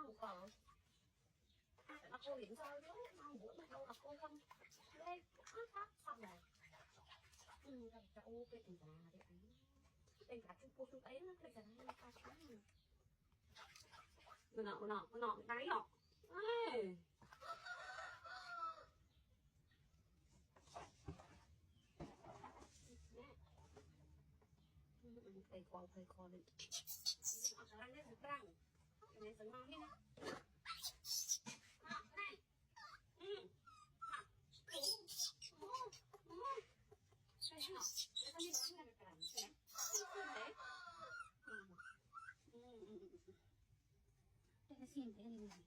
một cờ mà cô điện sao chứ mang bữa mà đâu là cô không lên phát xong rồi cái ô cái tình trạng là cái đây cả chúng cô chú ấy nó cái này ta sáng nó đáy nọ thầy con lên ở đây được răng cái này sừng ngon đi nè đây là xin thế này